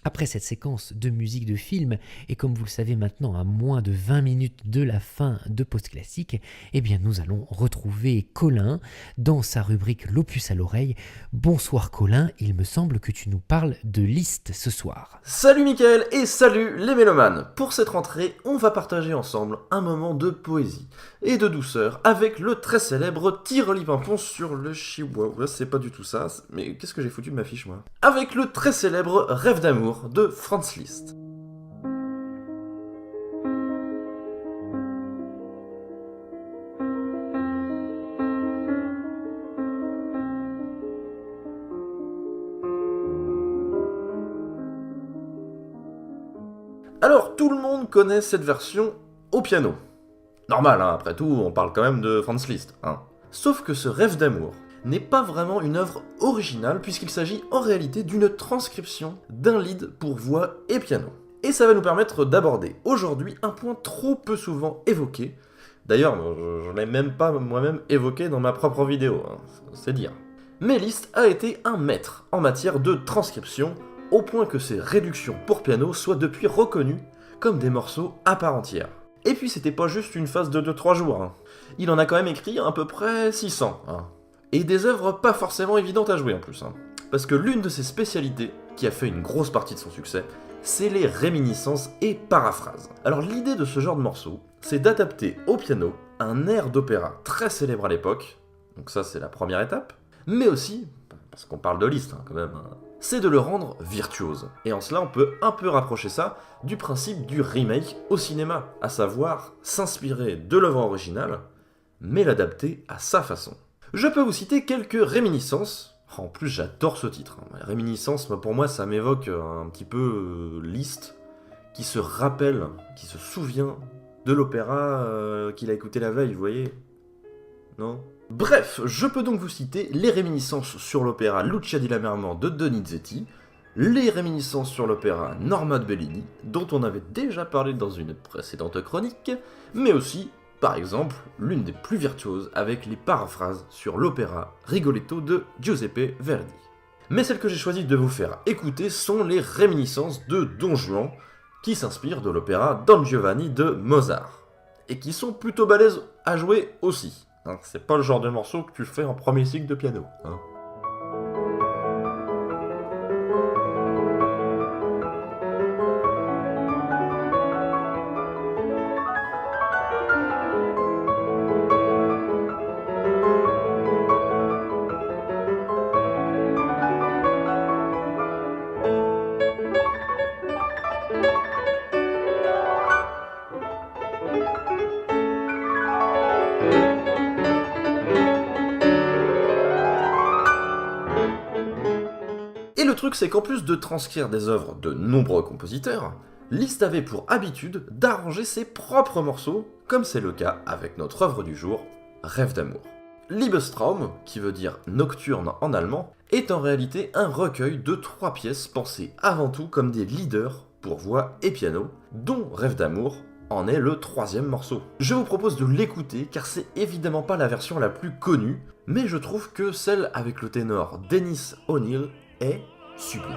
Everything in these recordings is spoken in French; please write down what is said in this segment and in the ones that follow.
Après cette séquence de musique de film, et comme vous le savez maintenant à moins de 20 minutes de la fin de Post Classique, eh bien nous allons retrouver Colin dans sa rubrique L'Opus à l'oreille. Bonsoir Colin, il me semble que tu nous parles de Liszt ce soir. Salut Mickaël et salut les mélomanes. Pour cette rentrée, on va partager ensemble un moment de poésie et de douceur avec le très célèbre Tireli-Pimpon sur le Chihuahua. C'est pas du tout ça, mais qu'est-ce que j'ai foutu de ma fiche moi ? Avec le très célèbre Rêve d'amour de Franz Liszt. Alors, tout le monde connaît cette version au piano. Normal, hein, après tout, on parle quand même de Franz Liszt. Hein. Sauf que ce Rêve d'amour n'est pas vraiment une œuvre originale puisqu'il s'agit en réalité d'une transcription d'un lied pour voix et piano. Et ça va nous permettre d'aborder aujourd'hui un point trop peu souvent évoqué. D'ailleurs, je ne l'ai même pas moi-même évoqué dans ma propre vidéo, hein, c'est dire. Mais Liszt a été un maître en matière de transcription, au point que ses réductions pour piano soient depuis reconnues comme des morceaux à part entière. Et puis c'était pas juste une phase de 2-3 jours, hein. Il en a quand même écrit à peu près 600. Hein. Et des œuvres pas forcément évidentes à jouer en plus. Hein. Parce que l'une de ses spécialités, qui a fait une grosse partie de son succès, c'est les réminiscences et paraphrases. Alors l'idée de ce genre de morceau, c'est d'adapter au piano un air d'opéra très célèbre à l'époque, donc ça c'est la première étape, mais aussi, parce qu'on parle de Liszt hein, quand même, hein, c'est de le rendre virtuose. Et en cela on peut un peu rapprocher ça du principe du remake au cinéma, à savoir s'inspirer de l'œuvre originale, mais l'adapter à sa façon. Je peux vous citer quelques réminiscences. En plus, j'adore ce titre. Réminiscences, pour moi, ça m'évoque un petit peu Liszt, qui se rappelle, qui se souvient de l'opéra qu'il a écouté la veille, vous voyez ? Non ? Bref, je peux donc vous citer les réminiscences sur l'opéra Lucia di Lammermoor de Donizetti, les réminiscences sur l'opéra Norma de Bellini, dont on avait déjà parlé dans une précédente chronique, mais aussi par exemple, l'une des plus virtuoses avec les paraphrases sur l'opéra Rigoletto de Giuseppe Verdi. Mais celles que j'ai choisi de vous faire écouter sont les réminiscences de Don Juan, qui s'inspirent de l'opéra Don Giovanni de Mozart, et qui sont plutôt balèzes à jouer aussi. Hein, c'est pas le genre de morceau que tu fais en premier cycle de piano. Hein. Et le truc, c'est qu'en plus de transcrire des œuvres de nombreux compositeurs, Liszt avait pour habitude d'arranger ses propres morceaux, comme c'est le cas avec notre œuvre du jour, Rêve d'amour. Liebestraum, qui veut dire nocturne en allemand, est en réalité un recueil de 3 pièces pensées avant tout comme des leaders pour voix et piano, dont Rêve d'amour en est le 3e morceau. Je vous propose de l'écouter car c'est évidemment pas la version la plus connue, mais je trouve que celle avec le ténor Dennis O'Neill est sublime.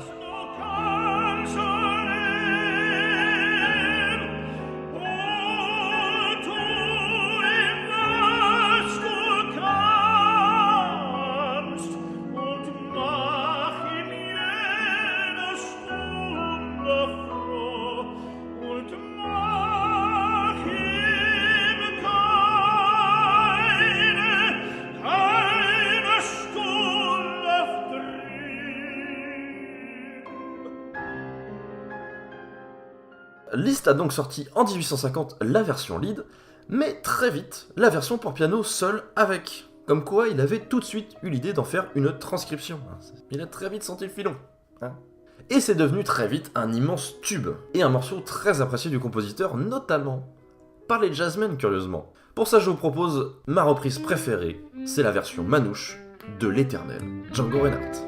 Liszt a donc sorti en 1850 la version lead, mais très vite, la version pour piano seule avec. Comme quoi, il avait tout de suite eu l'idée d'en faire une transcription. Il a très vite senti le filon. Hein. Et c'est devenu très vite un immense tube, et un morceau très apprécié du compositeur, notamment par les jazzmen curieusement. Pour ça, je vous propose ma reprise préférée, c'est la version manouche de l'éternel Django Reinhardt.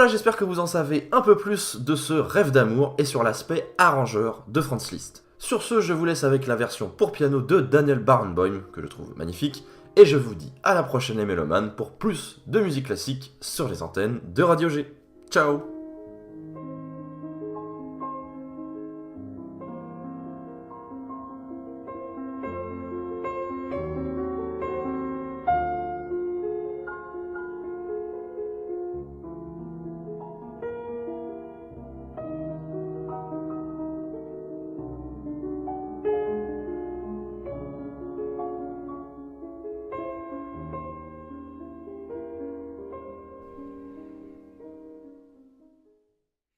Voilà, j'espère que vous en savez un peu plus de ce rêve d'amour et sur l'aspect arrangeur de Franz Liszt. Sur ce, je vous laisse avec la version pour piano de Daniel Barenboim, que je trouve magnifique, et je vous dis à la prochaine les mélomanes pour plus de musique classique sur les antennes de Radio G. Ciao!